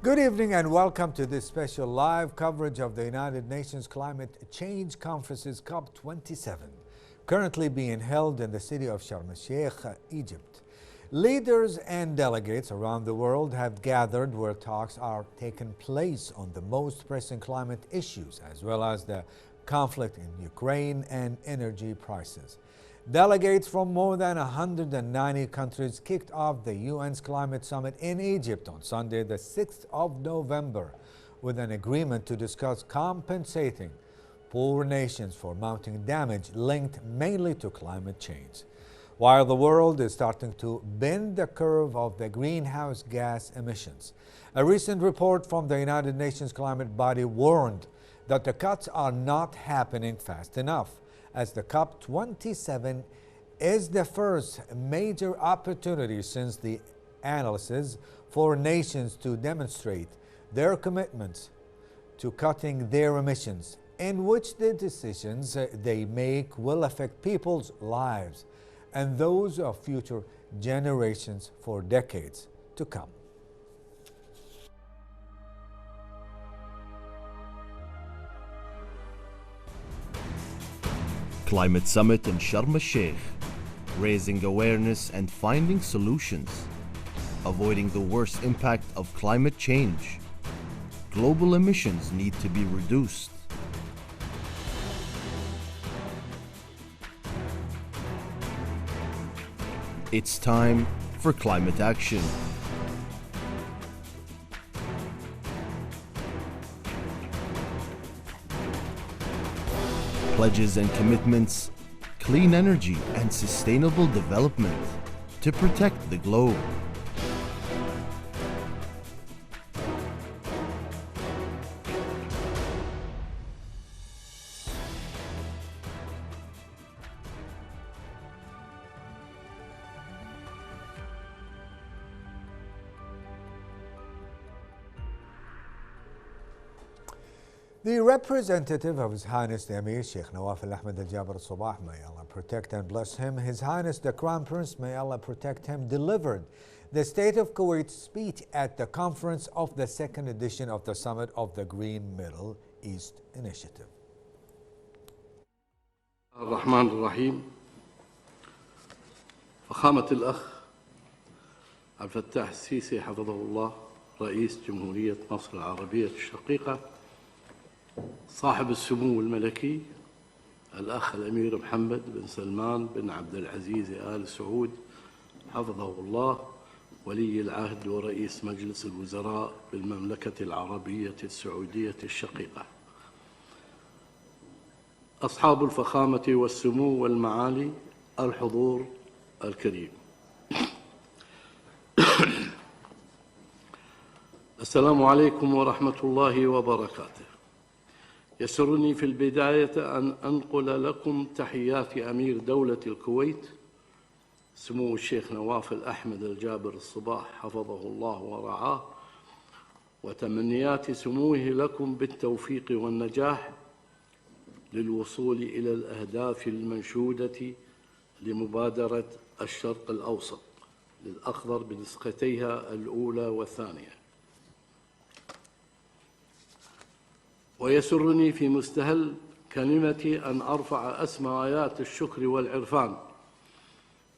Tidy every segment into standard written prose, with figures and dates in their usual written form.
Good evening and welcome to this special live coverage of the United Nations Climate Change Conference's COP27, currently being held in the city of Sharm el-Sheikh, Egypt. Leaders and delegates around the world have gathered where talks are taking place on the most pressing climate issues, as well as the conflict in Ukraine and energy prices. Delegates from more than 190 countries kicked off the UN's Climate Summit in Egypt on Sunday, the 6th of November, with an agreement to discuss compensating poor nations for mounting damage linked mainly to climate change. While the world is starting to bend the curve of the greenhouse gas emissions, a recent report from the United Nations climate body warned that the cuts are not happening fast enough, as the COP27 is the first major opportunity since the analysis for nations to demonstrate their commitments to cutting their emissions, in which the decisions they make will affect people's lives and those of future generations for decades to come. Climate Summit in Sharm el-Sheikh, raising awareness and finding solutions, avoiding the worst impact of climate change. Global emissions need to be reduced. It's time for climate action. Pledges and commitments, clean energy and sustainable development to protect the globe. The representative of His Highness the Emir, Sheikh Nawaf Al-Ahmed Al-Jaber Al-Sabah, may Allah protect and bless him, His Highness the Crown Prince, may Allah protect him, delivered the State of Kuwait speech at the conference of the second edition of the Summit of the Green Middle East Initiative. الرحمن الرحيم. فخامة الأخ عبد الفتاح السيسي حفظه الله، رئيس جمهورية مصر العربية الشقيقة، صاحب السمو الملكي الأخ الأمير محمد بن سلمان بن عبد العزيز آل سعود حفظه الله، ولي العهد ورئيس مجلس الوزراء بالمملكة العربية السعودية الشقيقة، أصحاب الفخامة والسمو والمعالي، الحضور الكريم. السلام عليكم ورحمة الله وبركاته. يسرني في البداية أن أنقل لكم تحيات أمير دولة الكويت سمو الشيخ نواف الأحمد الجابر الصباح حفظه الله ورعاه، وتمنيات سموه لكم بالتوفيق والنجاح للوصول إلى الأهداف المنشودة لمبادرة الشرق الأوسط للأخضر بنسختيها الأولى والثانية. ويسرني في مستهل كلمتي أن أرفع أسمى آيات الشكر والعرفان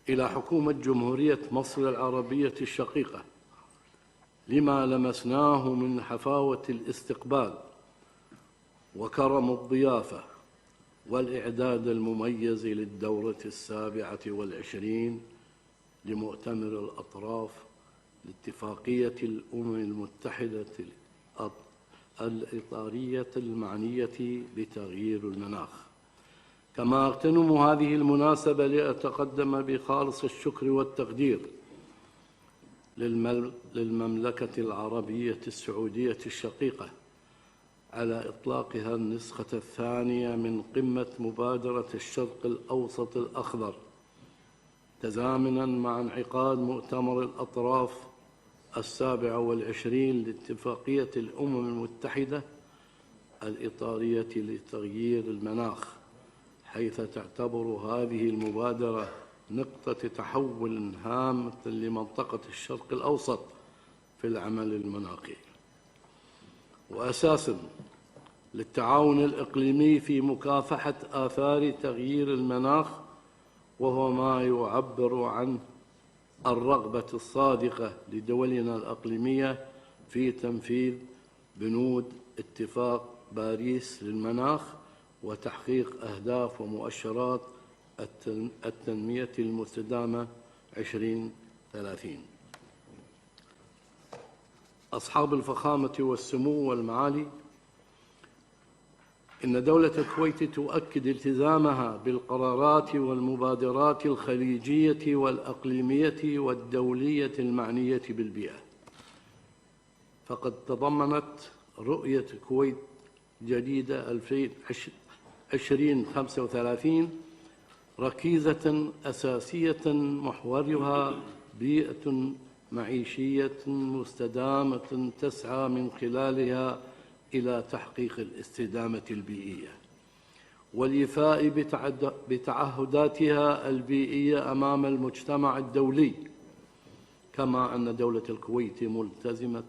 إلى حكومة جمهورية مصر العربية الشقيقة لما لمسناه من حفاوة الاستقبال وكرم الضيافة والإعداد المميز للدورة 27 لمؤتمر الأطراف لاتفاقية الأمم المتحدة الإطارية المعنية بتغيير المناخ. كما أغتنم هذه المناسبة لأتقدم بخالص الشكر والتقدير للمملكة العربية السعودية الشقيقة على إطلاقها النسخة الثانية من قمة مبادرة الشرق الأوسط الأخضر، تزامناً مع انعقاد مؤتمر الأطراف 27 لاتفاقية الأمم المتحدة الإطارية لتغيير المناخ، حيث تعتبر هذه المبادرة نقطة تحول هامة لمنطقة الشرق الأوسط في العمل المناخي. وأساساً للتعاون الإقليمي في مكافحة آثار تغيير المناخ، وهو ما يعبر عن الرغبة الصادقة لدولنا الإقليمية في تنفيذ بنود اتفاق باريس للمناخ وتحقيق أهداف ومؤشرات التنمية المستدامة 2030. أصحاب الفخامة والسمو والمعالي، إن دولة الكويت تؤكد التزامها بالقرارات والمبادرات الخليجية والإقليمية والدولية المعنية بالبيئة، فقد تضمنت رؤية الكويت جديدة 2035 ركيزة أساسية محورها بيئة معيشية مستدامة تسعى من خلالها إلى تحقيق الاستدامة البيئية والإيفاء بتعهداتها البيئية أمام المجتمع الدولي، كما أن دولة الكويت ملتزمة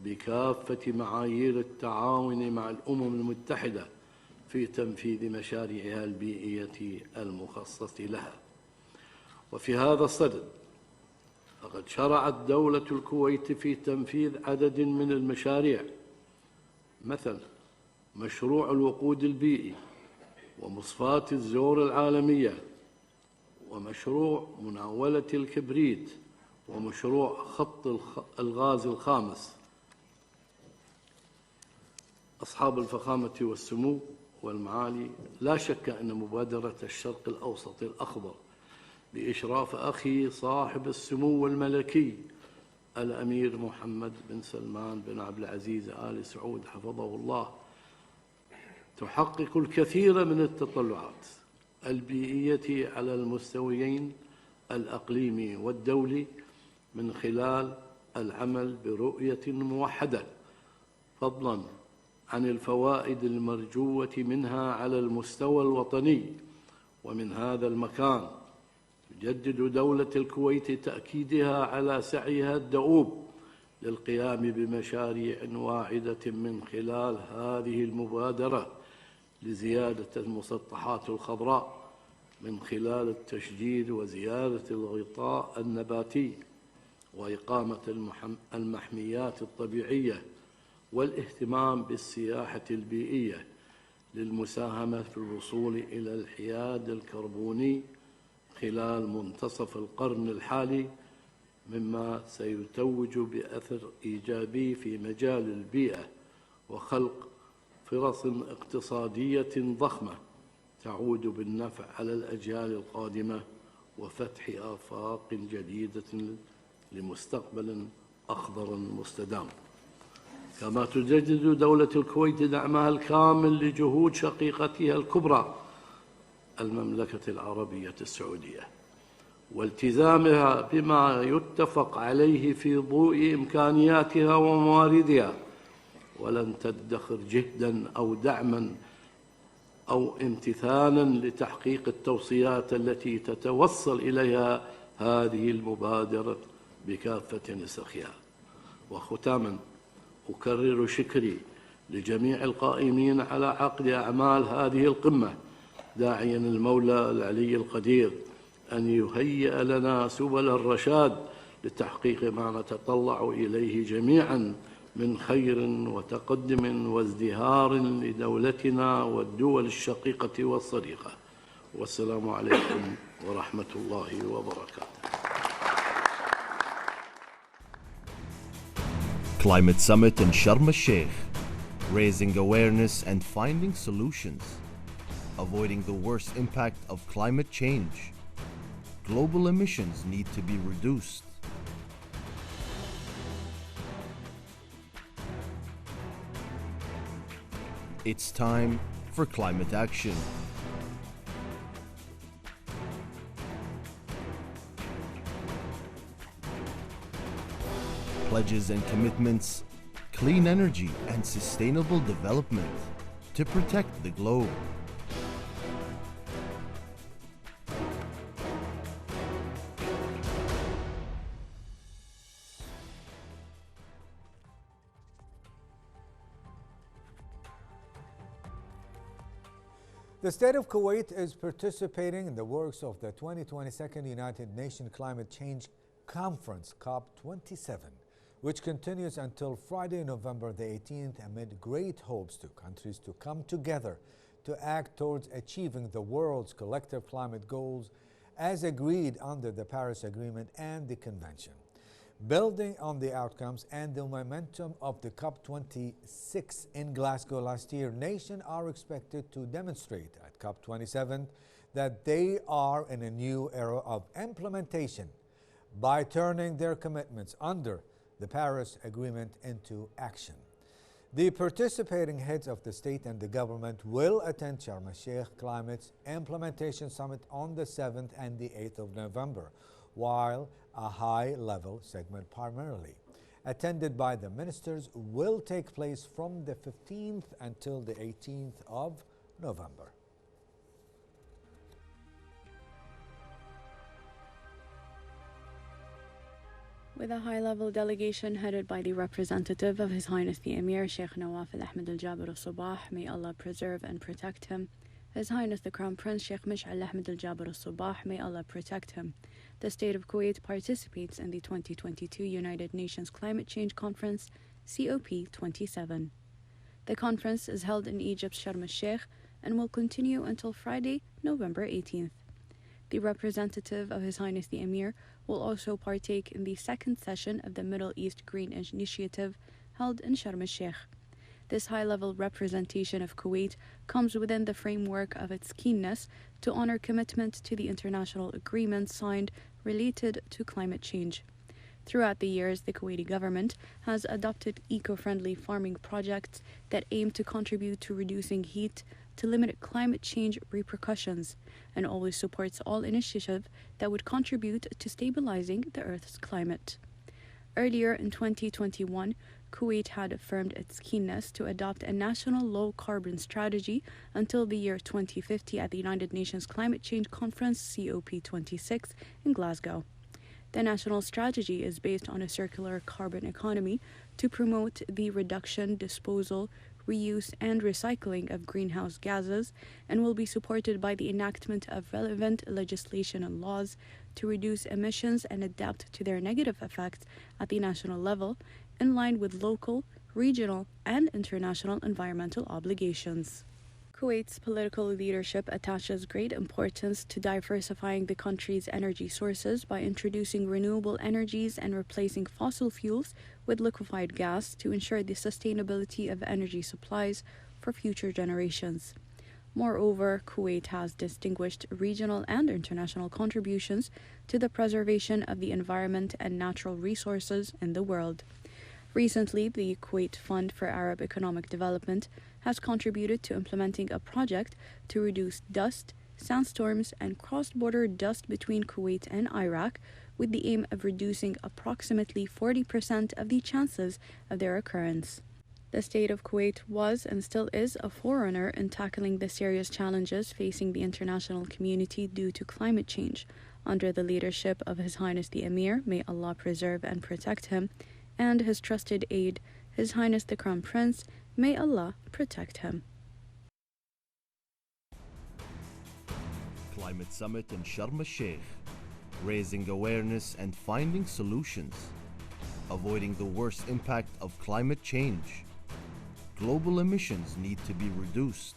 بكافة معايير التعاون مع الأمم المتحدة في تنفيذ مشاريعها البيئية المخصصة لها. وفي هذا الصدد فقد شرعت دولة الكويت في تنفيذ عدد من المشاريع، مثل مشروع الوقود البيئي ومصفاة الزور العالمية ومشروع مناولة الكبريت ومشروع خط الغاز الخامس. أصحاب الفخامة والسمو والمعالي، لا شك أن مبادرة الشرق الأوسط الأخضر بإشراف أخي صاحب السمو الملكي الأمير محمد بن سلمان بن عبد العزيز آل سعود حفظه الله تحقق الكثير من التطلعات البيئية على المستويين الإقليمي والدولي من خلال العمل برؤية موحدة، فضلاً عن الفوائد المرجوة منها على المستوى الوطني. ومن هذا المكان تجدد دولة الكويت تأكيدها على سعيها الدؤوب للقيام بمشاريع واعدة من خلال هذه المبادرة لزيادة المسطحات الخضراء من خلال التشجير وزيادة الغطاء النباتي وإقامة المحميات الطبيعية والاهتمام بالسياحة البيئية للمساهمة في الوصول إلى الحياد الكربوني خلال منتصف القرن الحالي، مما سيتوج بأثر إيجابي في مجال البيئة وخلق فرص اقتصادية ضخمة تعود بالنفع على الأجيال القادمة وفتح آفاق جديدة لمستقبل أخضر مستدام. كما تجدد دولة الكويت دعمها الكامل لجهود شقيقتها الكبرى المملكة العربية السعودية والتزامها بما يتفق عليه في ضوء إمكانياتها ومواردها، ولن تدخر جهداً أو دعماً أو امتثالاً لتحقيق التوصيات التي تتوصل إليها هذه المبادرة بكافة نسخها. وختاماً أكرر شكري لجميع القائمين على عقد أعمال هذه القمة، داعياً المولى العلي القدير أن يهيئ لنا سبل الرشاد لتحقيق ما نتطلع إليه جميعاً من خير وتقدم وازدهار لدولتنا والدول الشقيقة والصديقة. والسلام عليكم ورحمة الله وبركاته. Climate Summit in Sharm el-Sheikh, raising awareness and finding solutions, avoiding the worst impact of climate change. Global emissions need to be reduced. It's time for climate action. Pledges and commitments, clean energy and sustainable development to protect the globe. The state of Kuwait is participating in the works of the 2022 United Nations Climate Change Conference, COP27, which continues until Friday, November the 18th, amid great hopes to countries to come together to act towards achieving the world's collective climate goals as agreed under the Paris Agreement and the Convention. Building on the outcomes and the momentum of the COP26 in Glasgow last year, nations are expected to demonstrate at COP27 that they are in a new era of implementation by turning their commitments under the Paris Agreement into action. The participating heads of the state and the government will attend Sharm el-Sheikh Climate Implementation Summit on the 7th and the 8th of November, while a high-level segment primarily attended by the ministers will take place from the 15th until the 18th of November. With a high-level delegation headed by the representative of His Highness the Emir, Sheikh Nawaf Al-Ahmed Al-Jaber Al-Sabah, may Allah preserve and protect him, His Highness the Crown Prince Sheikh Mish'al Ahmed Al-Jaber Al-Sabah, may Allah protect him. The State of Kuwait participates in the 2022 United Nations Climate Change Conference, COP27. The conference is held in Egypt's Sharm el-Sheikh and will continue until Friday, November 18th. The representative of His Highness the Emir will also partake in the second session of the Middle East Green Initiative held in Sharm el-Sheikh. This high-level representation of Kuwait comes within the framework of its keenness to honor commitment to the international agreements signed related to climate change. Throughout the years, the Kuwaiti government has adopted eco-friendly farming projects that aim to contribute to reducing heat, to limit climate change repercussions, and always supports all initiatives that would contribute to stabilizing the Earth's climate. Earlier in 2021, Kuwait had affirmed its keenness to adopt a national low-carbon strategy until the year 2050 at the United Nations Climate Change Conference, COP26, in Glasgow. The national strategy is based on a circular carbon economy to promote the reduction, disposal, reuse, and recycling of greenhouse gases, and will be supported by the enactment of relevant legislation and laws to reduce emissions and adapt to their negative effects at the national level, in line with local, regional, and international environmental obligations. Kuwait's political leadership attaches great importance to diversifying the country's energy sources by introducing renewable energies and replacing fossil fuels with liquefied gas to ensure the sustainability of energy supplies for future generations. Moreover, Kuwait has distinguished regional and international contributions to the preservation of the environment and natural resources in the world. Recently, the Kuwait Fund for Arab Economic Development has contributed to implementing a project to reduce dust, sandstorms, and cross-border dust between Kuwait and Iraq, with the aim of reducing approximately 40% of the chances of their occurrence. The state of Kuwait was and still is a forerunner in tackling the serious challenges facing the international community due to climate change. Under the leadership of His Highness the Emir, may Allah preserve and protect him, and his trusted aide, His Highness the Crown Prince, may Allah protect him. Climate Summit in Sharm el-Sheikh, raising awareness and finding solutions, avoiding the worst impact of climate change. Global emissions need to be reduced.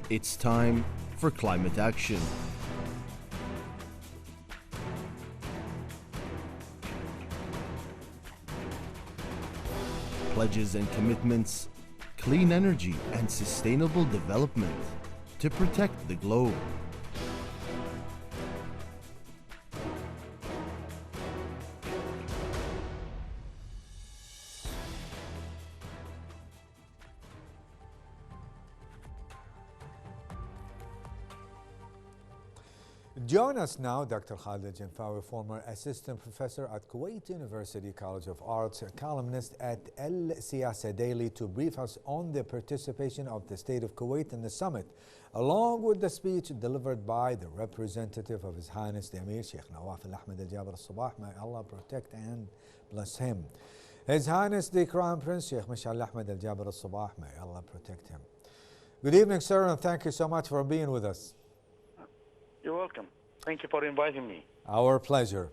It's time for climate action. Pledges and commitments, clean energy and sustainable development to protect the globe. Join us now, Dr. Khalid Janfawi, former assistant professor at Kuwait University College of Arts, columnist at El Siyasa Daily, to brief us on the participation of the state of Kuwait in the summit, along with the speech delivered by the representative of His Highness the Emir, Sheikh Nawaf Al-Ahmed Al-Jaber Al-Sabah. May Allah protect and bless him. His Highness the Crown Prince Sheikh Mash'al Ahmed Al Jaber Al Sabah, may Allah protect him. Good evening, sir, and thank you so much for being with us. You're welcome. Thank you for inviting me. Our pleasure.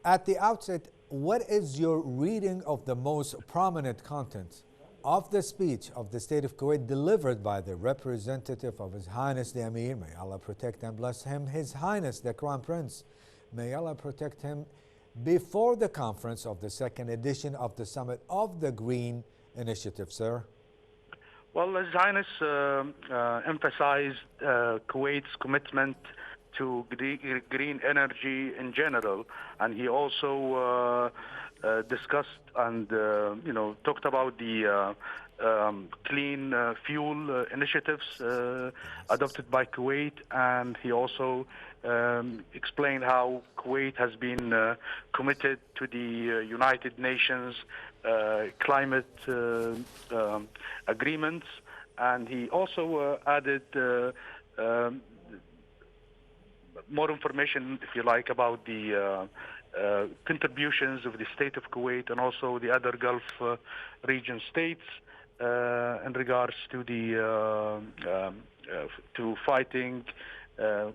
At the outset, what is your reading of the most prominent content of the speech of the State of Kuwait delivered by the representative of His Highness the Emir, may Allah protect and bless him, His Highness the Crown Prince, may Allah protect him, before the conference of the second edition of the Summit of the Green Initiative, sir? Well, His Highness emphasized Kuwait's commitment to green energy in general, and he also discussed and talked about the clean fuel initiatives adopted by Kuwait, and he also explained how Kuwait has been committed to the United Nations climate agreements, and he also added more information, if you like, about the contributions of the state of Kuwait and also the other Gulf region states in regards to the to fighting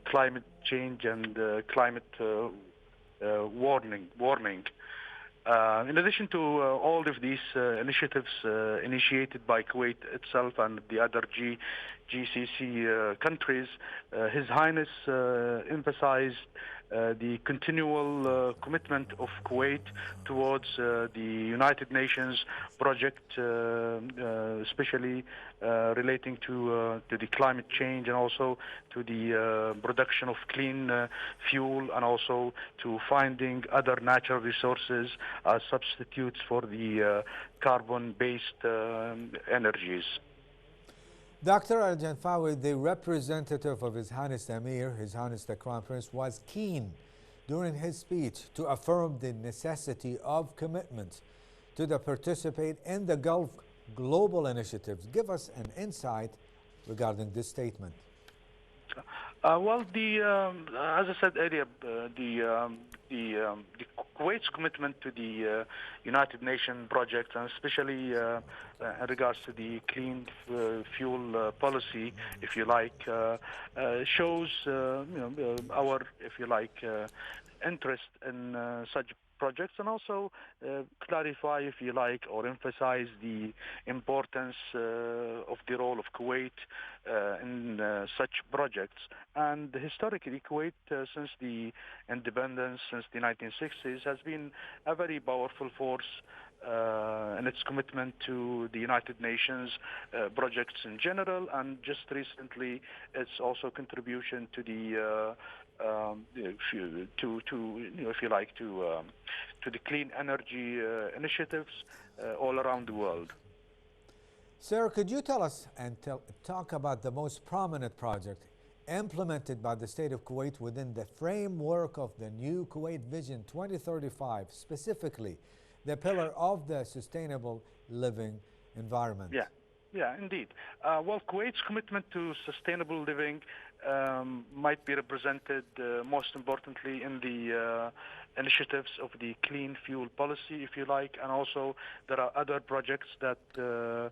climate change and climate warming. In addition to all of these initiatives initiated by Kuwait itself and the other GCC countries, His Highness emphasized the continual commitment of Kuwait towards the United Nations project, especially relating to the climate change and also to the production of clean fuel, and also to finding other natural resources as substitutes for the carbon-based energies. Dr. Al-Janfawi, the representative of His Highness the Emir, His Highness the Crown Prince, was keen during his speech to affirm the necessity of commitment to participate in the Gulf Global Initiatives. Give us an insight regarding this statement. Well, as I said earlier, the Kuwait's commitment to the United Nations project, and especially in regards to the clean fuel policy, if you like, shows our, if you like, interest in such projects, and also clarify, if you like, or emphasize the importance of the role of Kuwait in such projects. And historically, Kuwait, since the independence, since the 1960s, has been a very powerful force in its commitment to the United Nations projects in general, and just recently, its also contribution to the to the clean energy initiatives all around the world. Sir, could you tell us and talk about the most prominent project implemented by the State of Kuwait within the framework of the new Kuwait Vision 2035, specifically the pillar of the sustainable living environment? Yeah, indeed. Well, Kuwait's commitment to sustainable living might be represented most importantly in the initiatives of the clean fuel policy, if you like, and also there are other projects that the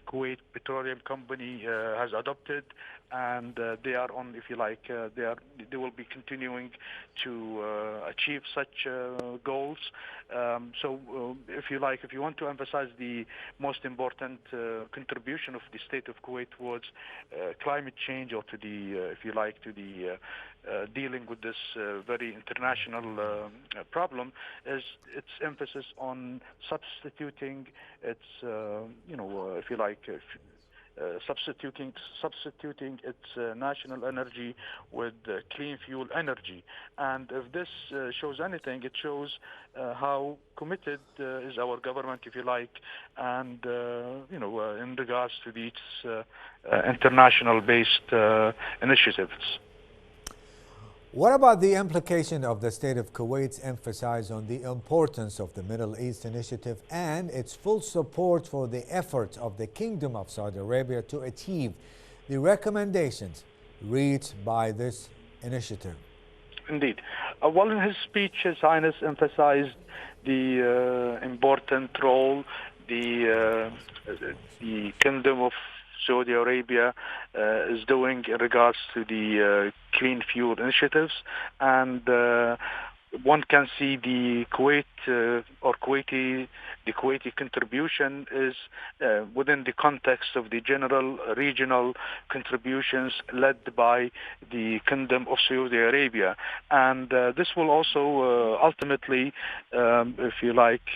Kuwait Petroleum Company has adopted, and they are on, if you like, they will be continuing to achieve such goals. So, if you like, if you want to emphasize the most important contribution of the state of Kuwait towards climate change, or to the, if you like, to the dealing with this very international problem, is its emphasis on substituting its, if you like, substituting its national energy with clean fuel energy. And if this shows anything, it shows how committed is our government, if you like, and in regards to these international-based initiatives. What about the implication of the State of Kuwait's emphasis on the importance of the Middle East Initiative and its full support for the efforts of the Kingdom of Saudi Arabia to achieve the recommendations reached by this initiative? Indeed. Well, in his speech, His Highness emphasized the important role the Kingdom of Saudi Arabia is doing in regards to the clean fuel initiatives, and one can see the Kuwaiti contribution is within the context of the general regional contributions led by the Kingdom of Saudi Arabia. And this will also ultimately, if you like,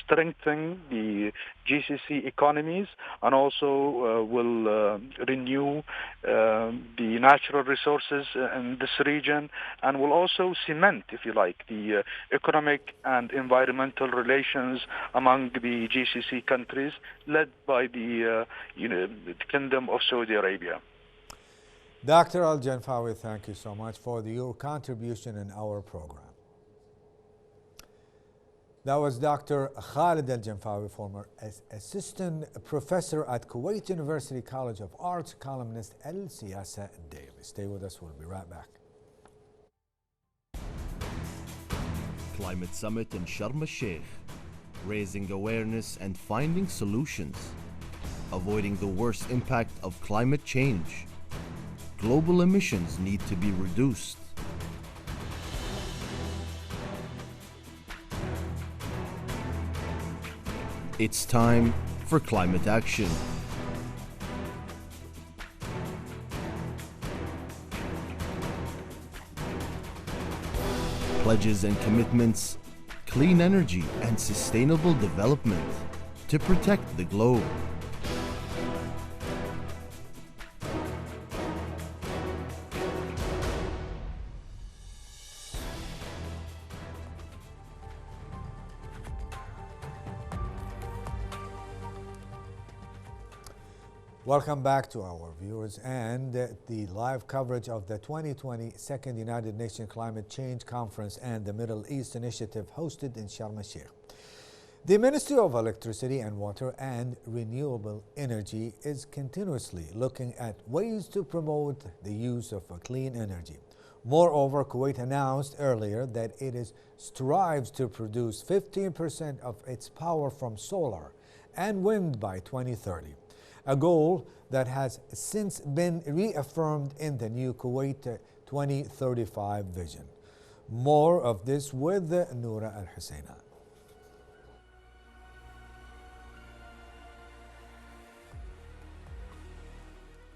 strengthen the GCC economies, and also will renew the natural resources in this region, and will also cement, if you like, the economic and environmental relations among the GCC countries led by the Kingdom of Saudi Arabia. Dr. Al Janfawi, thank you so much for your contribution in our program. That was Dr. Khalid Al Janfawi, former assistant professor at Kuwait University College of Arts, columnist Al Siyasa Daily. Stay with us, we'll be right back. Climate Summit in Sharm el-Sheikh, raising awareness and finding solutions, avoiding the worst impact of climate change. Global emissions need to be reduced. It's time for climate action. Pledges and commitments, clean energy and sustainable development to protect the globe. Welcome back to our viewers and the live coverage of the 2020 Second United Nations Climate Change Conference and the Middle East Initiative hosted in Sharm el-Sheikh. The Ministry of Electricity and Water and Renewable Energy is continuously looking at ways to promote the use of clean energy. Moreover, Kuwait announced earlier that it strives to produce 15% of its power from solar and wind by 2030. A goal that has since been reaffirmed in the new Kuwait 2035 vision. More of this with Noura Al-Husseina.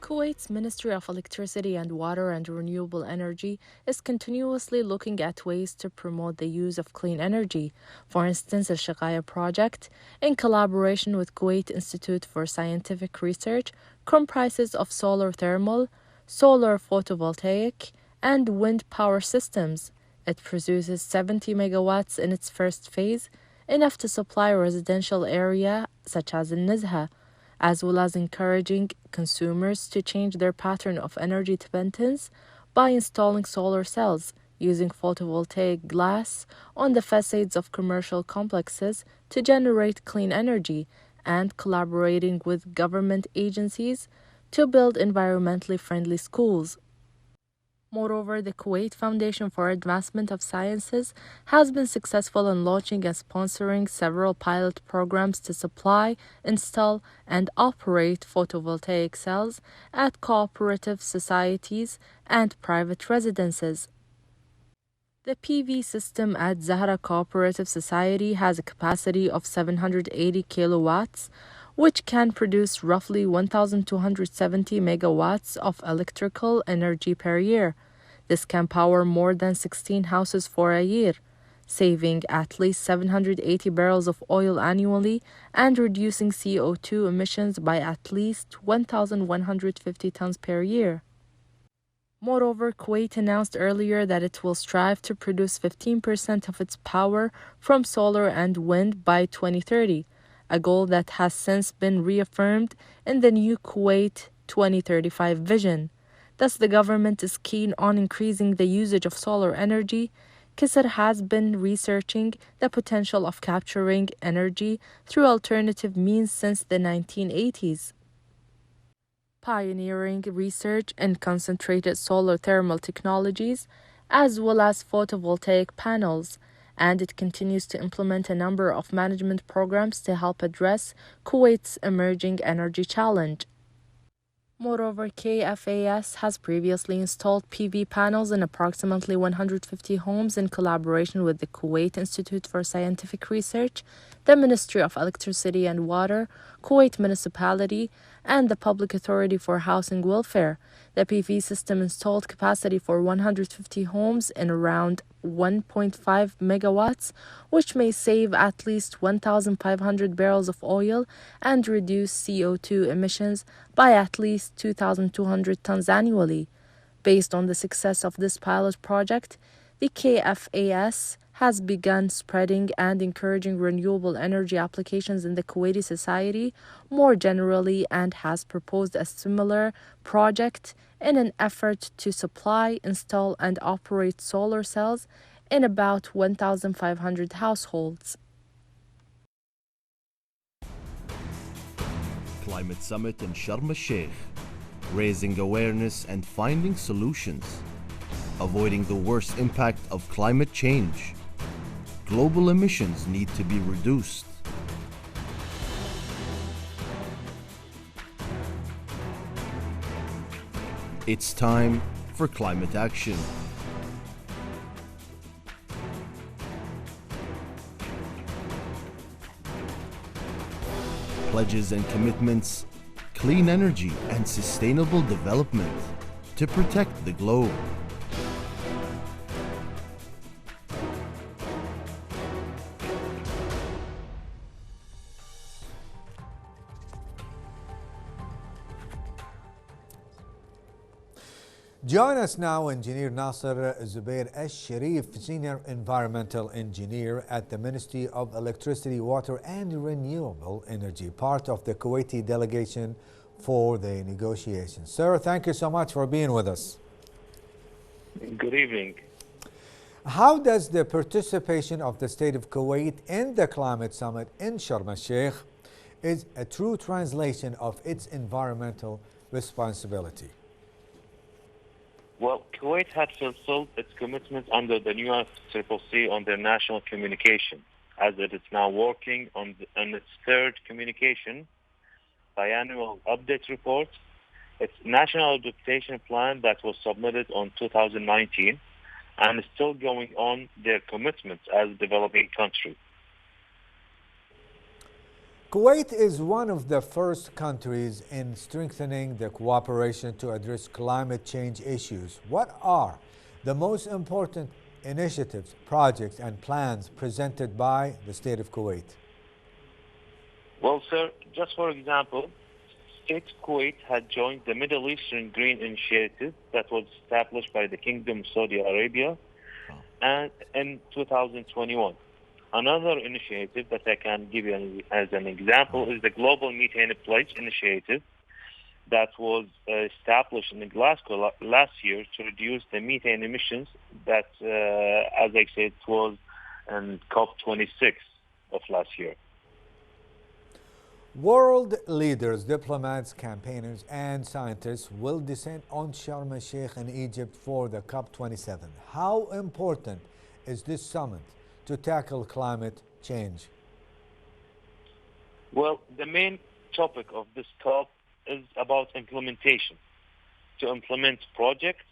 Kuwait's Ministry of Electricity and Water and Renewable Energy is continuously looking at ways to promote the use of clean energy. For instance, the Shaqaya project, in collaboration with Kuwait Institute for Scientific Research, comprises of solar thermal, solar photovoltaic, and wind power systems. It produces 70 megawatts in its first phase, enough to supply a residential area such as in Nizha, as well as encouraging consumers to change their pattern of energy dependence by installing solar cells using photovoltaic glass on the facades of commercial complexes to generate clean energy, and collaborating with government agencies to build environmentally friendly schools. Moreover, the Kuwait Foundation for Advancement of Sciences has been successful in launching and sponsoring several pilot programs to supply, install, and operate photovoltaic cells at cooperative societies and private residences. The PV system at Zahra Cooperative Society has a capacity of 780 kilowatts, which can produce roughly 1,270 megawatts of electrical energy per year. This can power more than 16 houses for a year, saving at least 780 barrels of oil annually and reducing CO2 emissions by at least 1,150 tons per year. Moreover, Kuwait announced earlier that it will strive to produce 15% of its power from solar and wind by 2030, a goal that has since been reaffirmed in the new Kuwait 2035 vision. Thus, the government is keen on increasing the usage of solar energy. Qasr has been researching the potential of capturing energy through alternative means since the 1980s. Pioneering research in concentrated solar thermal technologies as well as photovoltaic panels, and it continues to implement a number of management programs to help address Kuwait's emerging energy challenge. Moreover, KFAS has previously installed PV panels in approximately 150 homes in collaboration with the Kuwait Institute for Scientific Research, the Ministry of Electricity and Water, Kuwait Municipality, and the Public Authority for Housing Welfare. The PV system installed capacity for 150 homes in around 1.5 megawatts, which may save at least 1,500 barrels of oil and reduce CO2 emissions by at least 2,200 tons annually. Based on the success of this pilot project, the KFAS has begun spreading and encouraging renewable energy applications in the Kuwaiti society more generally and has proposed a similar project in an effort to supply, install, and operate solar cells in about 1,500 households. Climate Summit in Sharm el-Sheikh, raising awareness and finding solutions, avoiding the worst impact of climate change. Global emissions need to be reduced. It's time for climate action. Pledges and commitments, clean energy and sustainable development to protect the globe. Join us now, Engineer Nasser Zubair Al-Sharif, Senior Environmental Engineer at the Ministry of Electricity, Water and Renewable Energy, part of the Kuwaiti delegation for the negotiations. Sir, thank you so much for being with us. Good evening. How does the participation of the State of Kuwait in the Climate Summit in Sharm el-Sheikh is a true translation of its environmental responsibility? Well, Kuwait had fulfilled its commitment under the new UNFCCC on their national communication, as it is now working on its third communication, biannual update report, its national adaptation plan that was submitted on 2019, and is still going on their commitments as a developing country. Kuwait is one of the first countries in strengthening the cooperation to address climate change issues. What are the most important initiatives, projects, and plans presented by the State of Kuwait? Well, sir, just for example, State of Kuwait had joined the Middle Eastern Green Initiative that was established by the Kingdom of Saudi Arabia and in 2021. Another initiative that I can give you as an example is the Global Methane Pledge Initiative that was established in Glasgow last year to reduce the methane emissions that, as I said, was in COP26 of last year. World leaders, diplomats, campaigners, and scientists will descend on Sharm el-Sheikh in Egypt for the COP27. How important is this summit to tackle climate change? Well, the main topic of this COP is about implementation. To implement projects,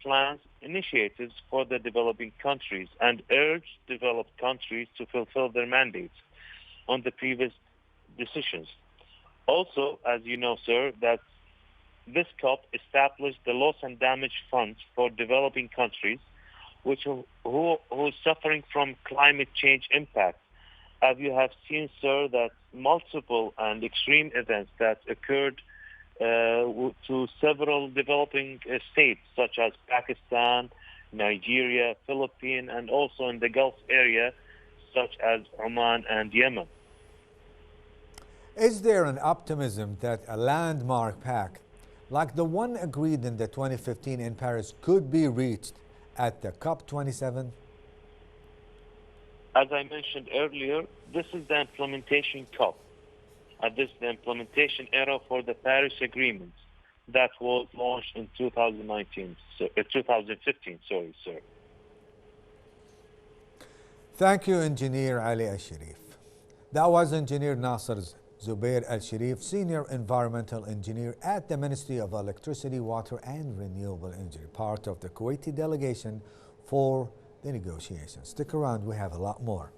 plans, initiatives for the developing countries and urge developed countries to fulfill their mandates on the previous decisions. Also, as you know, sir, that this COP established the Loss and Damage Fund for developing countries who is suffering from climate change impact. As you have seen, sir, that multiple and extreme events that occurred to several developing states, such as Pakistan, Nigeria, Philippines, and also in the Gulf area, such as Oman and Yemen. Is there an optimism that a landmark pact like the one agreed in the 2015 in Paris could be reached at the COP27? As I mentioned earlier, this is the implementation COP. This is the implementation era for the Paris Agreement that was launched in 2015, sorry, sir. Thank you, Engineer Ali Al-Sharif. That was Engineer Nasser Zubair Al-Sharif, Senior Environmental Engineer at the Ministry of Electricity, Water and Renewable Energy, part of the Kuwaiti delegation for the negotiations. Stick around, we have a lot more.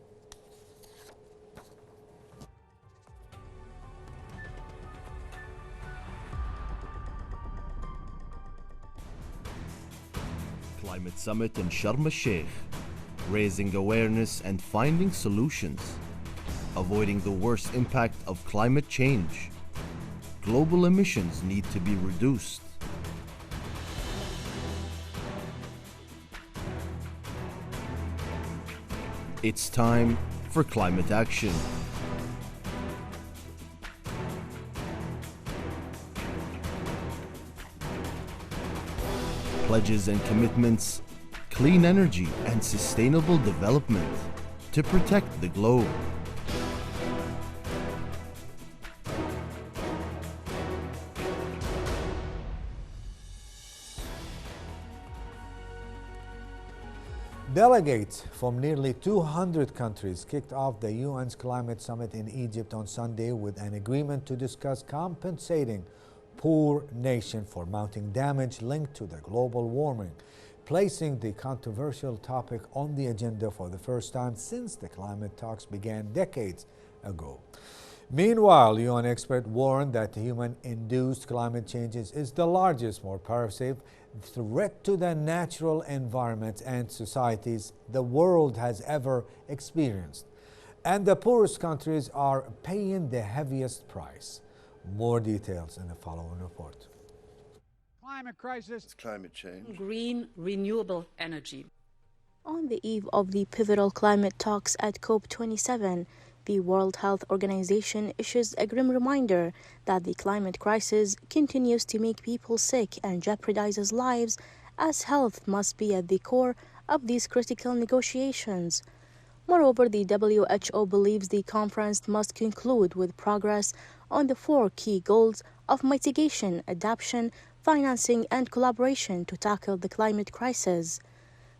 Climate Summit in Sharm el-Sheikh, raising awareness and finding solutions, avoiding the worst impact of climate change. Global emissions need to be reduced. It's time for climate action. Pledges and commitments, clean energy and sustainable development to protect the globe. Delegates from nearly 200 countries kicked off the UN's Climate Summit in Egypt on Sunday with an agreement to discuss compensating poor nations for mounting damage linked to the global warming, placing the controversial topic on the agenda for the first time since the climate talks began decades ago. Meanwhile, UN experts warned that human-induced climate changes is the largest, more pervasive threat to the natural environment and societies the world has ever experienced. And the poorest countries are paying the heaviest price. More details in the following report. Climate crisis, climate change, green renewable energy. On the eve of the pivotal climate talks at COP27, the World Health Organization issues a grim reminder that the climate crisis continues to make people sick and jeopardizes lives, as health must be at the core of these critical negotiations. Moreover, the WHO believes the conference must conclude with progress on the 4 key goals of mitigation, adaptation, financing, and collaboration to tackle the climate crisis.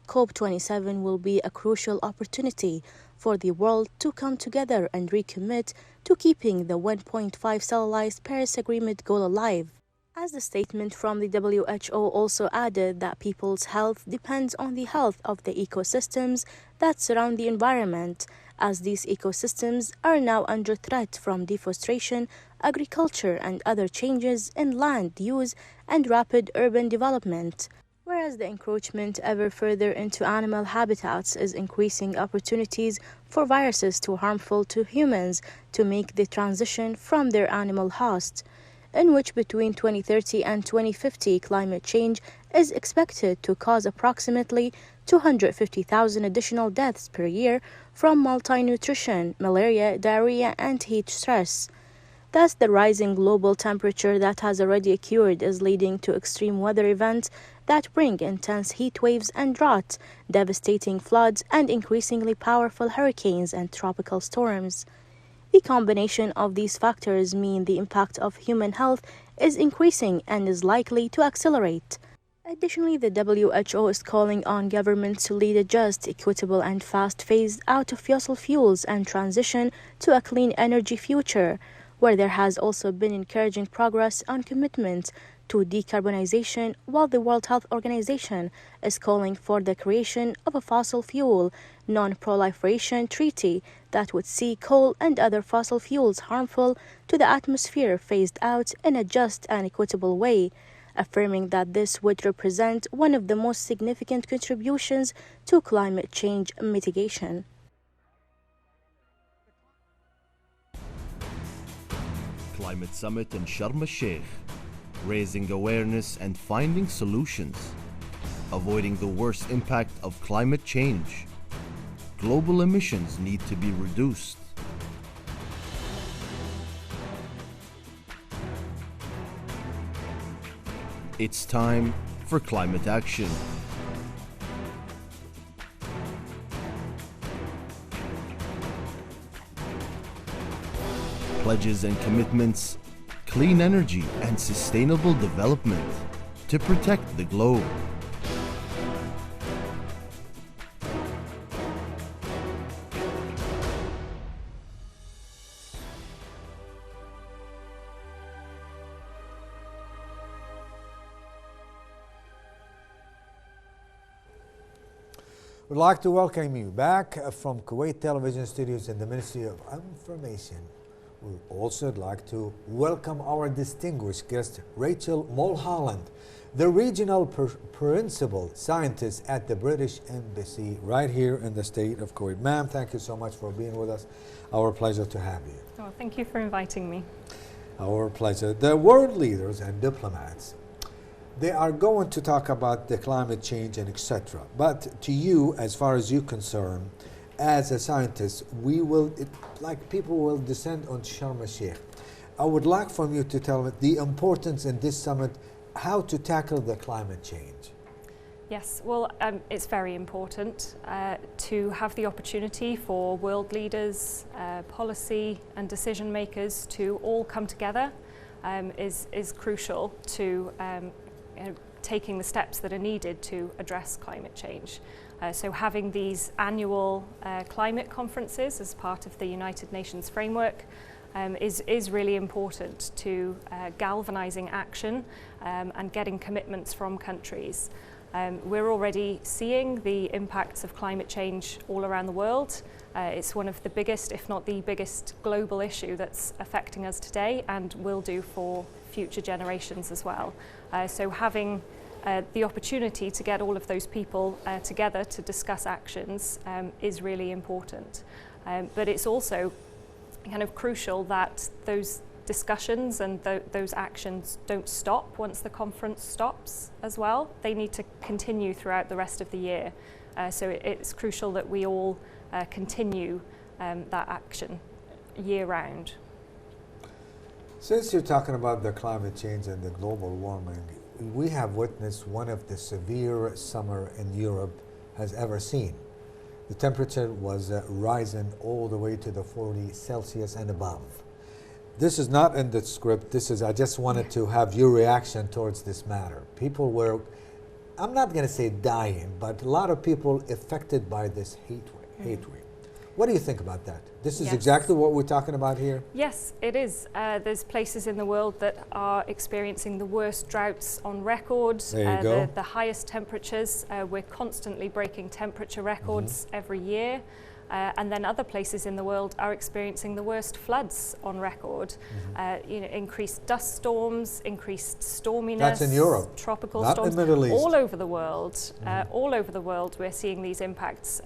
COP27 will be a crucial opportunity for the world to come together and recommit to keeping the 1.5 cellulized Paris Agreement goal alive. As the statement from the WHO also added that people's health depends on the health of the ecosystems that surround the environment, as these ecosystems are now under threat from deforestation, agriculture, and other changes in land use and rapid urban development. Whereas the encroachment ever further into animal habitats is increasing opportunities for viruses too harmful to humans to make the transition from their animal host, in which between 2030 and 2050 climate change is expected to cause approximately 250,000 additional deaths per year from malnutrition, malaria, diarrhea, and heat stress. Thus, the rising global temperature that has already occurred is leading to extreme weather events that bring intense heat waves and drought, devastating floods, and increasingly powerful hurricanes and tropical storms. The combination of these factors mean the impact of human health is increasing and is likely to accelerate. Additionally, the WHO is calling on governments to lead a just, equitable, and fast phase out of fossil fuels and transition to a clean energy future, where there has also been encouraging progress on commitment to decarbonization, while the World Health Organization is calling for the creation of a fossil fuel non-proliferation treaty that would see coal and other fossil fuels harmful to the atmosphere phased out in a just and equitable way, affirming that this would represent one of the most significant contributions to climate change mitigation. Climate Summit in Sharm el-Sheikh, raising awareness and finding solutions, avoiding the worst impact of climate change. Global emissions need to be reduced. It's time for climate action. Pledges and commitments, clean energy and sustainable development to protect the globe. We'd like to welcome you back from Kuwait Television Studios in the Ministry of Information. We'd also like to welcome our distinguished guest, Rachel Mulholland, the regional principal scientist at the British Embassy right here in the state of Kuwait. Ma'am, thank you so much for being with us. Our pleasure to have you. Oh, thank you for inviting me. Our pleasure. The world leaders and diplomats, they are going to talk about the climate change and etc. But to you, as far as you're concerned, as a scientist, like people will descend on Sharm el-Sheikh. I would like from you to tell me the importance in this summit, how to tackle the climate change. Yes, well, it's very important to have the opportunity for world leaders, policy and decision makers to all come together is crucial to taking the steps that are needed to address climate change. So having these annual climate conferences as part of the United Nations framework is really important to galvanizing action and getting commitments from countries. We're already seeing the impacts of climate change all around the world. It's one of the biggest, if not the biggest, global issue that's affecting us today and will do for future generations as well. So having the opportunity to get all of those people together to discuss actions is really important. But it's also kind of crucial that those discussions and those actions don't stop once the conference stops as well. They need to continue throughout the rest of the year. So it's crucial that we all continue that action year round. Since you're talking about the climate change and the global warming, we have witnessed one of the severe summer in Europe has ever seen. The temperature was rising all the way to the 40 Celsius and above. This is not in the script. I just wanted to have your reaction towards this matter. People were, I'm not going to say dying, but a lot of people affected by this heat wave. What do you think about that? This is exactly what we're talking about here? Yes, it is. There's places in the world that are experiencing the worst droughts on record. There you go. The highest temperatures. We're constantly breaking temperature records every year. And then other places in the world are experiencing the worst floods on record. Increased dust storms, increased storminess. That's in Europe. Tropical not storms. In the Middle East. All over the world. All over the world we're seeing these impacts.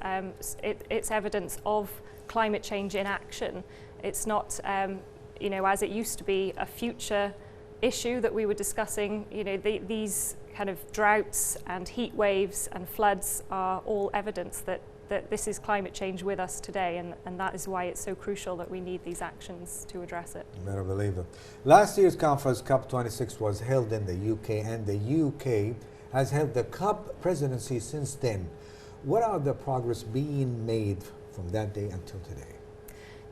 It's evidence of climate change in action. It's not, as it used to be, a future issue that we were discussing. These kind of droughts and heat waves and floods are all evidence that this is climate change with us today, and that is why it's so crucial that we need these actions to address it. You better believe it. Last year's conference, COP26, was held in the UK, and the UK has held the COP presidency since then. What are the progress being made from that day until today?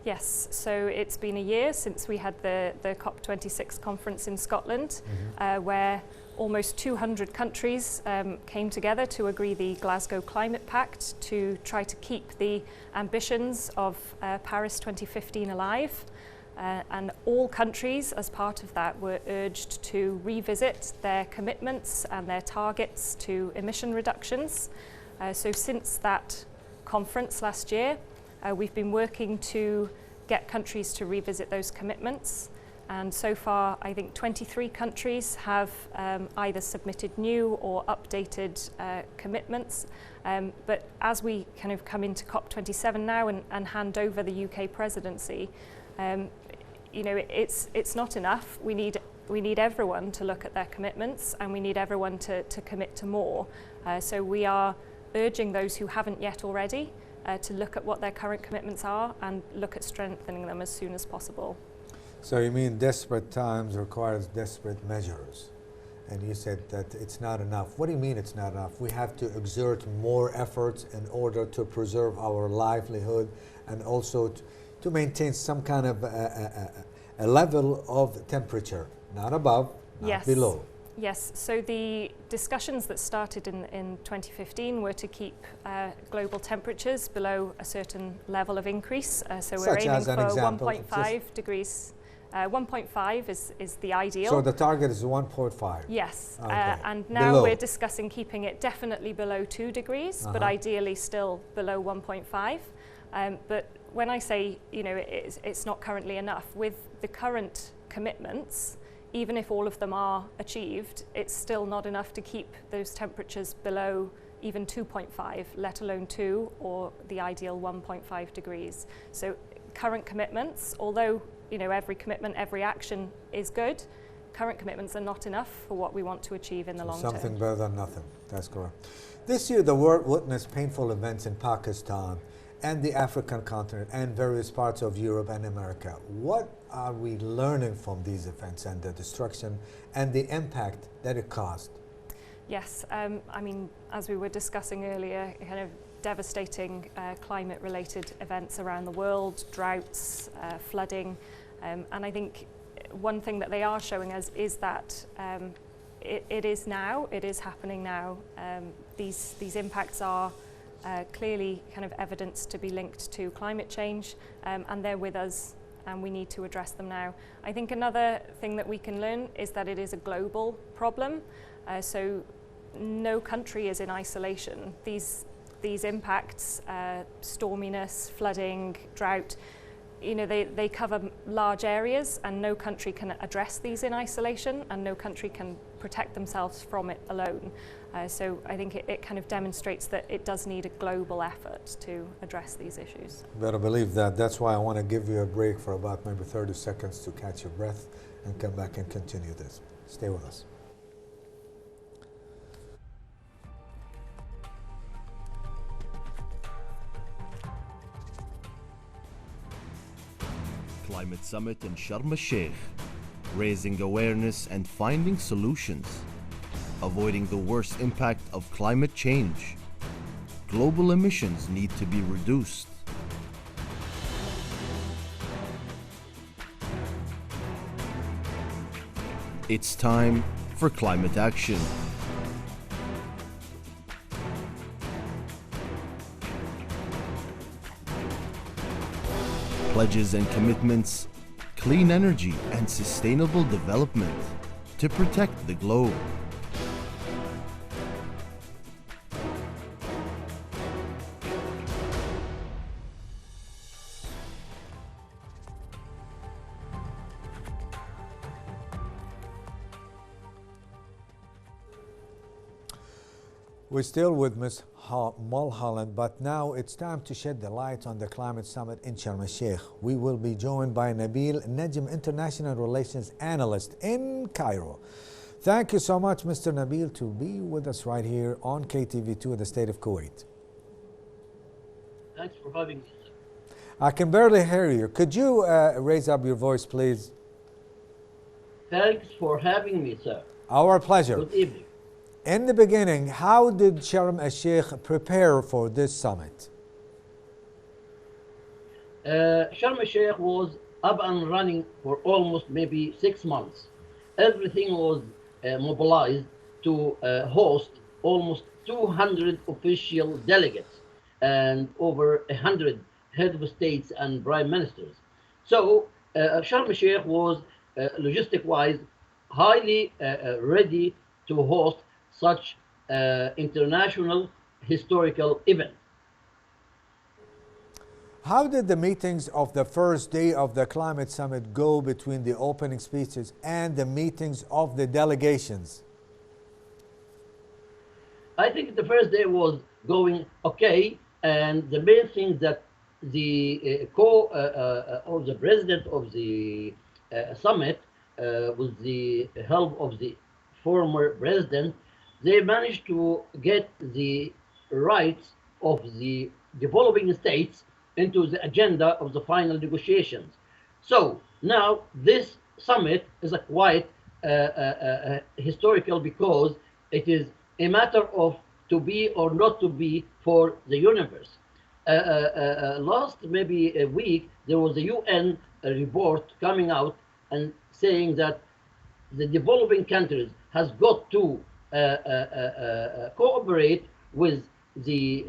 Yes, so it's been a year since we had the COP26 conference in Scotland, where almost 200 countries came together to agree the Glasgow Climate Pact to try to keep the ambitions of Paris 2015 alive. And all countries, as part of that, were urged to revisit their commitments and their targets to emission reductions. So since that conference last year, we've been working to get countries to revisit those commitments. And so far, I think 23 countries have either submitted new or updated commitments. But as we kind of come into COP27 now and hand over the UK presidency, it's not enough. We need everyone to look at their commitments, and we need everyone to commit to more. So we are urging those who haven't yet already to look at what their current commitments are and look at strengthening them as soon as possible. So you mean desperate times requires desperate measures, and you said that it's not enough. What do you mean it's not enough? We have to exert more efforts in order to preserve our livelihood and also to maintain some kind of a level of temperature, not above, not below. Yes, so the discussions that started in 2015 were to keep global temperatures below a certain level of increase. So we're aiming for 1.5 degrees 1.5 is the ideal. So the target is 1.5? Yes, Okay. and now Below. we're discussing keeping it definitely below 2 degrees, but ideally still below 1.5. But when I say, it's not currently enough, with the current commitments, even if all of them are achieved, it's still not enough to keep those temperatures below even 2.5, let alone 2, or the ideal 1.5 degrees. So current commitments, although every commitment, every action is good, current commitments are not enough for what we want to achieve in the long term. Something better than nothing, that's correct. This year the world witnessed painful events in Pakistan and the African continent and various parts of Europe and America. What are we learning from these events and the destruction and the impact that it caused? Yes, as we were discussing earlier, kind of devastating climate-related events around the world, droughts, flooding, and I think one thing that they are showing us is that it is happening now. These impacts are clearly kind of evidence to be linked to climate change, and they're with us, and we need to address them now. I think another thing that we can learn is that it is a global problem, so no country is in isolation. These impacts, storminess, flooding, drought, they cover large areas, and no country can address these in isolation, and no country can protect themselves from it alone. So I think it kind of demonstrates that it does need a global effort to address these issues. Better believe that. That's why I want to give you a break for about maybe 30 seconds to catch your breath and come back and continue this. Stay with us. Climate Summit in Sharm el-Sheikh, raising awareness and finding solutions, avoiding the worst impact of climate change. Global emissions need to be reduced. It's time for climate action. Pledges and commitments, clean energy and sustainable development to protect the globe. We're still with Ms. Mulholland, but now it's time to shed the light on the Climate Summit in Sharm el-Sheikh. We will be joined by Nabil Najm, International Relations Analyst in Cairo. Thank you so much, Mr. Nabil, to be with us right here on KTV2 in the state of Kuwait. Thanks for having me, sir. I can barely hear you. Could you raise up your voice, please? Thanks for having me, sir. Our pleasure. Good evening. In the beginning, how did Sharm el-Sheikh prepare for this summit? Sharm el-Sheikh was up and running for almost maybe 6 months. Everything was mobilized to host almost 200 official delegates and over 100 head of states and prime ministers. So Sharm el-Sheikh was logistic-wise highly ready to host such international historical event. How did the meetings of the first day of the Climate Summit go between the opening speeches and the meetings of the delegations? I think the first day was going okay, and the main thing that the or the president of the summit, with the help of the former president, they managed to get the rights of the developing states into the agenda of the final negotiations. So now this summit is a quite historical, because it is a matter of to be or not to be for the universe. Last maybe a week, there was a UN report coming out and saying that the developing countries has got to cooperate with the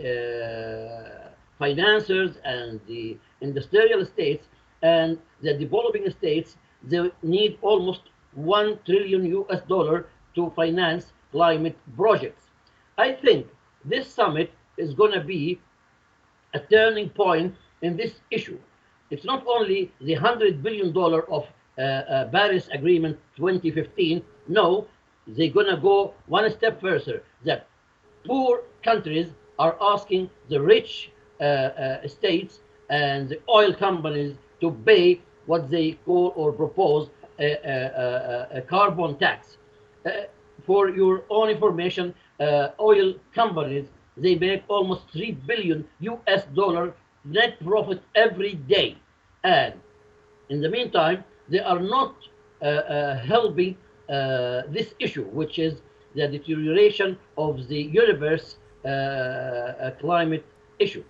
financiers and the industrial states, and the developing states they need almost 1 trillion US dollar to finance climate projects. I think this summit is going to be a turning point in this issue. It's not only the $100 billion of Paris Agreement 2015. No, they're going to go one step further. That poor countries are asking the rich states and the oil companies to pay what they call or propose a carbon tax. For your own information, oil companies, they make almost 3 billion US dollar net profit every day. And in the meantime, they are not helping this issue, which is the deterioration of the universe climate issue.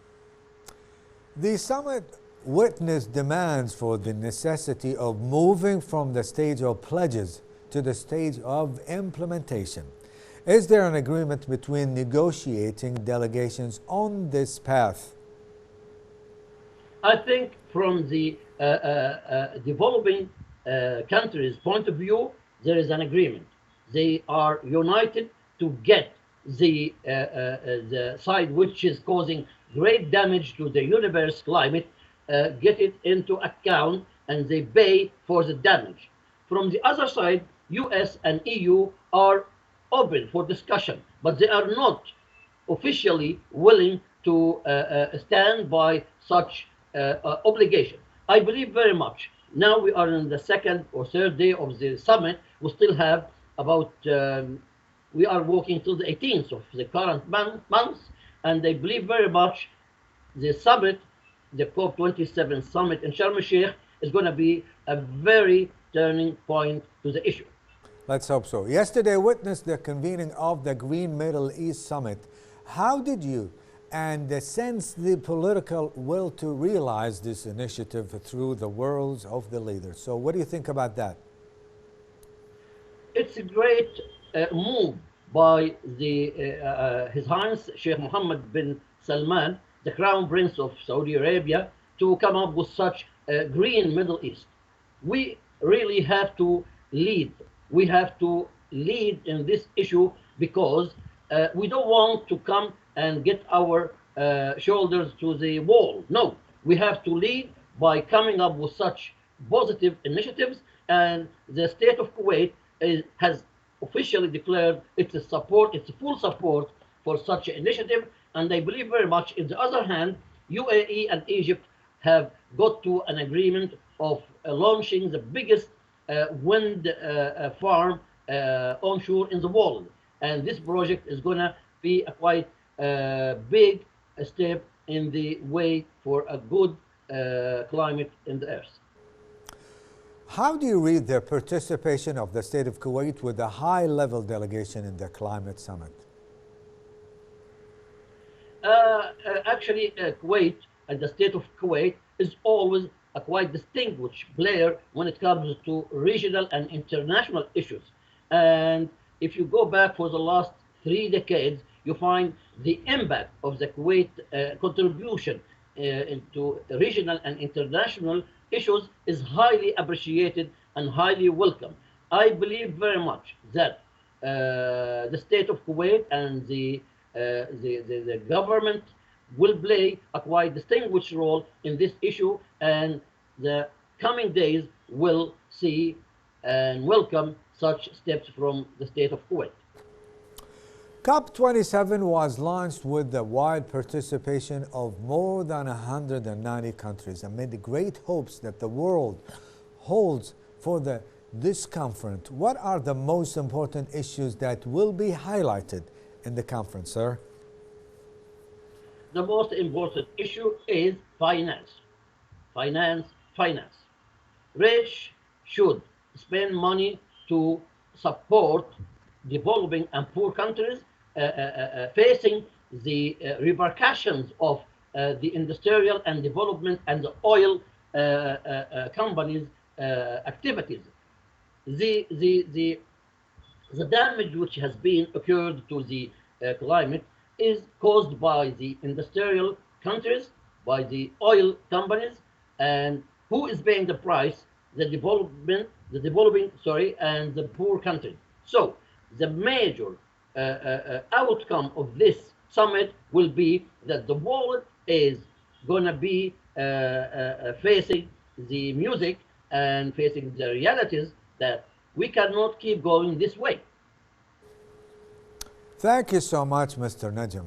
The summit witnessed demands for the necessity of moving from the stage of pledges to the stage of implementation. Is there an agreement between negotiating delegations on this path? I think from the developing countries' point of view, there is an agreement. They are united to get the side which is causing great damage to the universe climate, get it into account, and they pay for the damage. From the other side, US and EU are open for discussion, but they are not officially willing to stand by such obligation. I believe very much. Now we are in the second or third day of the summit. We still have about, we are working till the 18th of the current month, and I believe very much the summit, the COP27 summit in Sharm el-Sheikh, is going to be a very turning point to the issue. Let's hope so. Yesterday witnessed the convening of the Green Middle East Summit. How did you sense the political will to realize this initiative through the worlds of the leaders? So what do you think about that? It's a great move by His Highness Sheikh Mohammed bin Salman, the Crown Prince of Saudi Arabia, to come up with such a green Middle East. We really have to lead. We have to lead in this issue because we don't want to come and get our shoulders to the wall. No, we have to lead by coming up with such positive initiatives, and the state of Kuwait has officially declared its support, its full support for such an initiative. And I believe very much, on the other hand, UAE and Egypt have got to an agreement of launching the biggest wind farm onshore in the world. And this project is going to be a quite big step in the way for a good climate in the earth. How do you read the participation of the state of Kuwait with a high-level delegation in the climate summit? Actually, Kuwait and the state of Kuwait is always a quite distinguished player when it comes to regional and international issues. And if you go back for the last 3 decades, you find the impact of the Kuwait contribution into regional and international issues is highly appreciated and highly welcome. I believe very much that the state of Kuwait and the government will play a quite distinguished role in this issue, and the coming days will see and welcome such steps from the state of Kuwait. COP27 was launched with the wide participation of more than 190 countries amid great hopes that the world holds for this conference. What are the most important issues that will be highlighted in the conference, sir? The most important issue is finance. Finance. Rich should spend money to support developing and poor countries facing the repercussions of the industrial and development and the oil companies' activities. The damage which has been occurred to the climate is caused by the industrial countries, by the oil companies, and who is paying the price? the developing, and the poor countries. So the major outcome of this summit will be that the world is going to be facing the music and facing the realities that we cannot keep going this way. Thank you so much, Mr. Najm.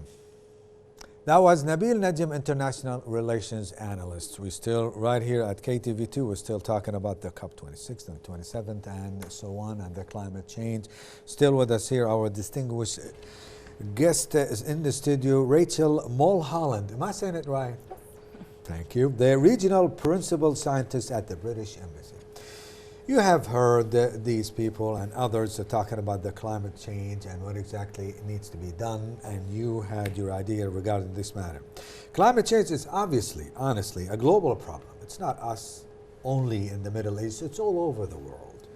That was Nabil Najm, International Relations Analyst. We're still right here at KTV2. We're still talking about the COP26 and 27th and so on, and the climate change. Still with us here, our distinguished guest is in the studio, Rachel Mulholland. Am I saying it right? Thank you. The Regional Principal Scientist at the British Embassy. You have heard these people and others are talking about the climate change and what exactly needs to be done, and you had your idea regarding this matter. Climate change is obviously, honestly, a global problem. It's not us only in the Middle East, it's all over the world.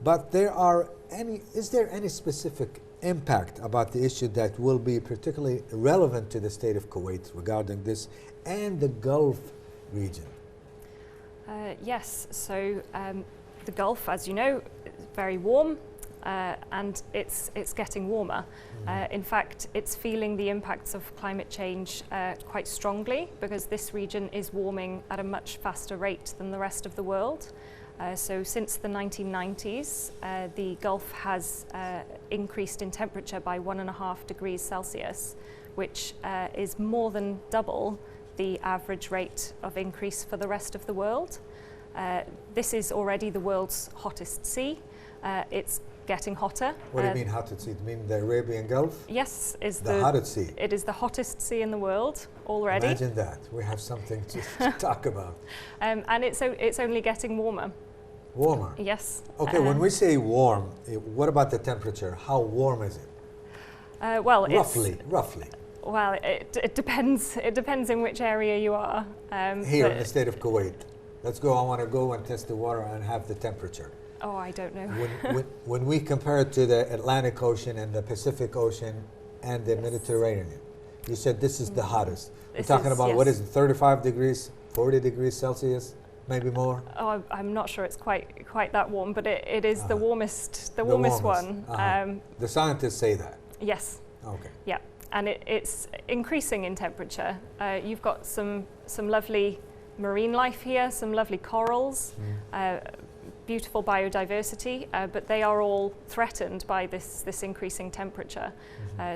But is there any specific impact about the issue that will be particularly relevant to the state of Kuwait regarding this and the Gulf region? Yes, so the Gulf, as you know, is very warm and it's getting warmer. In fact, it's feeling the impacts of climate change quite strongly because this region is warming at a much faster rate than the rest of the world. So since the 1990s, the Gulf has increased in temperature by 1.5 degrees Celsius, which is more than double the average rate of increase for the rest of the world. This is already the world's hottest sea. It's getting hotter. What do you mean hottest sea? Do you mean the Arabian Gulf? Yes, is the hottest sea. It is the hottest sea in the world already. Imagine that. We have something to talk about. And it's only getting warmer. Warmer? Yes. Okay, when we say warm, what about the temperature? How warm is it? Well, roughly. Well, it depends. It depends in which area you are. Here in the state of Kuwait. Let's go. I want to go and test the water and have the temperature. Oh, I don't know. When we compare it to the Atlantic Ocean and the Pacific Ocean and the Mediterranean, you said this is the hottest. We're talking about, what is it, 35 degrees, 40 degrees Celsius, maybe more? Oh, I'm not sure it's quite that warm, but it is the warmest one. The scientists say that? Yes. Okay. Yeah, and it's increasing in temperature. You've got some lovely marine life here, some lovely corals, beautiful biodiversity, but they are all threatened by this increasing temperature.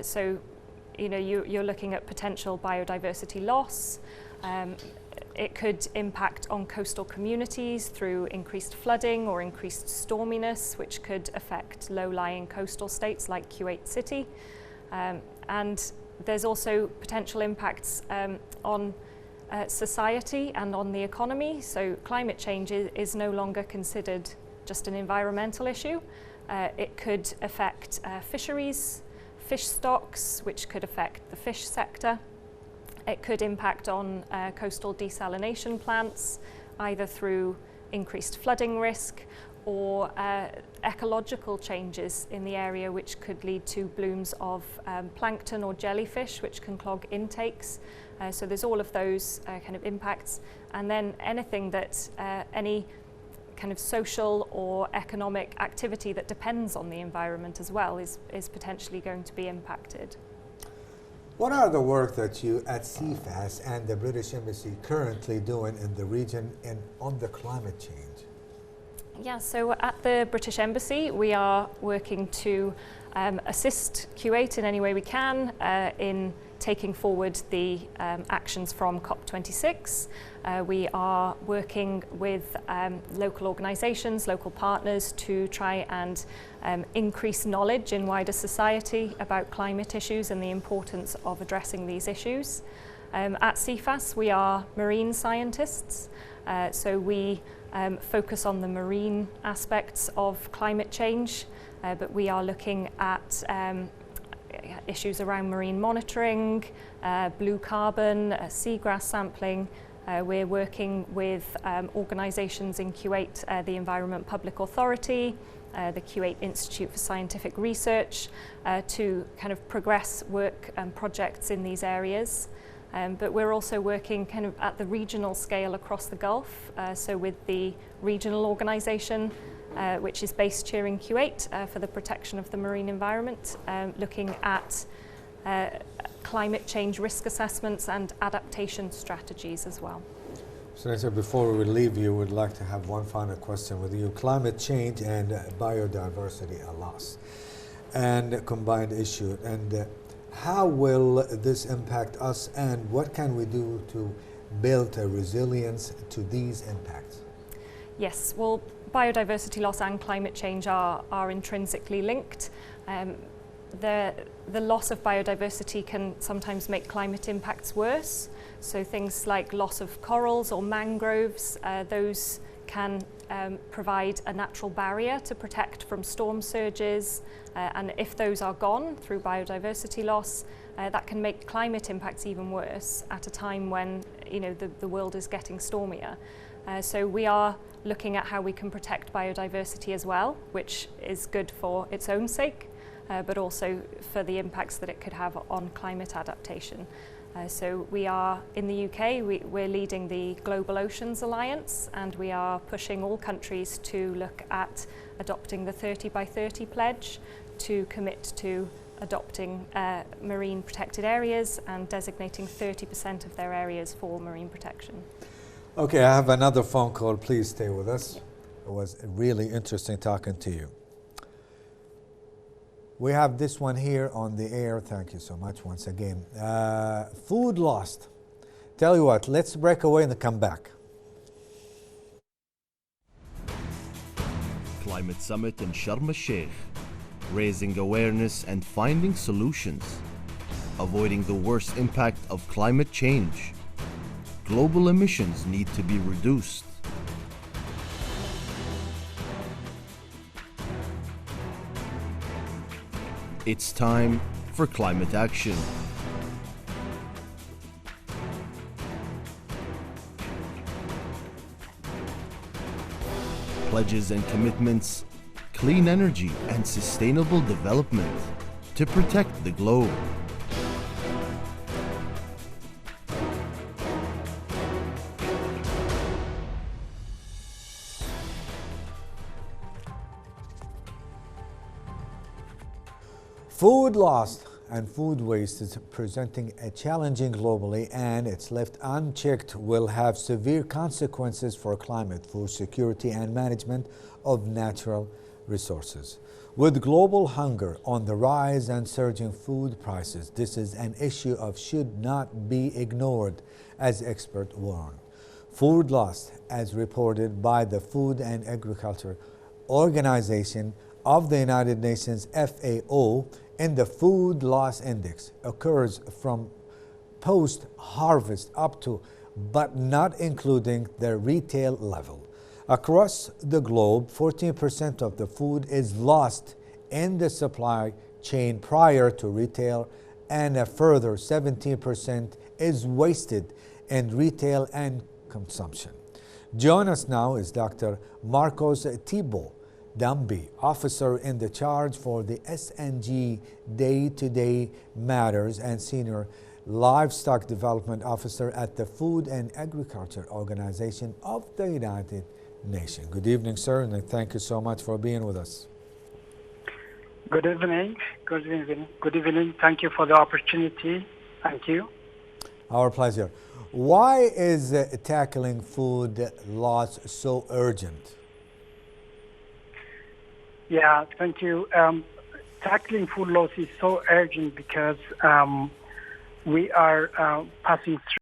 So, you know, you're looking at potential biodiversity loss. It could impact on coastal communities through increased flooding or increased storminess, which could affect low-lying coastal states like Kuwait City. And there's also potential impacts on society and on the economy. So climate change is no longer considered just an environmental issue. It could affect fisheries, fish stocks, which could affect the fish sector. It could impact on coastal desalination plants, either through increased flooding risk or ecological changes in the area, which could lead to blooms of plankton or jellyfish, which can clog intakes. So there's all of those kind of impacts. And then anything that, any kind of social or economic activity that depends on the environment as well is potentially going to be impacted. What are the work that you at CFAS and the British Embassy currently doing in the region and on the climate change? Yeah, so at the British Embassy, we are working to assist Kuwait in any way we can in taking forward the actions from COP26. We are working with local organisations, local partners to try and increase knowledge in wider society about climate issues and the importance of addressing these issues. At CFAS, we are marine scientists, so we focus on the marine aspects of climate change, but we are looking at issues around marine monitoring, blue carbon, seagrass sampling. We're working with organisations in Kuwait, the Environment Public Authority, the Kuwait Institute for Scientific Research, to kind of progress work and projects in these areas. But we're also working kind of at the regional scale across the Gulf, so with the regional organisation, which is based here in Kuwait for the protection of the marine environment, looking at climate change risk assessments and adaptation strategies as well. Senator, before we leave you, we'd like to have one final question with you. Climate change and biodiversity loss and a combined issue. And how will this impact us, and what can we do to build a resilience to these impacts? Yes, well, biodiversity loss and climate change are intrinsically linked. The loss of biodiversity can sometimes make climate impacts worse. So things like loss of corals or mangroves, those can provide a natural barrier to protect from storm surges. And if those are gone through biodiversity loss, that can make climate impacts even worse at a time when the world is getting stormier. So we are looking at how we can protect biodiversity as well, which is good for its own sake, but also for the impacts that it could have on climate adaptation. So we are, in the UK, we're leading the Global Oceans Alliance, and we are pushing all countries to look at adopting the 30 by 30 pledge to commit to adopting marine protected areas and designating 30% of their areas for marine protection. Okay, I have another phone call. Please stay with us. It was really interesting talking to you. We have this one here on the air. Thank you so much once again. Food lost. Tell you what, let's break away and come back. Climate Summit in Sharm el-Sheikh, raising awareness and finding solutions, avoiding the worst impact of climate change. Global emissions need to be reduced. It's time for climate action. Pledges and commitments, clean energy and sustainable development to protect the globe. Food loss and food waste is presenting a challenging globally, and it's left unchecked will have severe consequences for climate, food security, and management of natural resources. With global hunger on the rise and surging food prices, this is an issue of should not be ignored, as experts warn. Food loss, as reported by the Food and Agriculture Organization of the United Nations, FAO, in the Food Loss Index, occurs from post-harvest up to, but not including, the retail level. Across the globe, 14% of the food is lost in the supply chain prior to retail, and a further 17% is wasted in retail and consumption. Join us now is Dr. Marcos Thibault Dambi, officer in the charge for the SNG Day-to-Day Matters and senior livestock development officer at the Food and Agriculture Organization of the United Nations. Good evening, sir, and thank you so much for being with us. Good evening. Good evening. Good evening. Thank you for the opportunity. Thank you. Our pleasure. Why is tackling food loss so urgent? Yeah, thank you. Tackling food loss is so urgent because we are passing through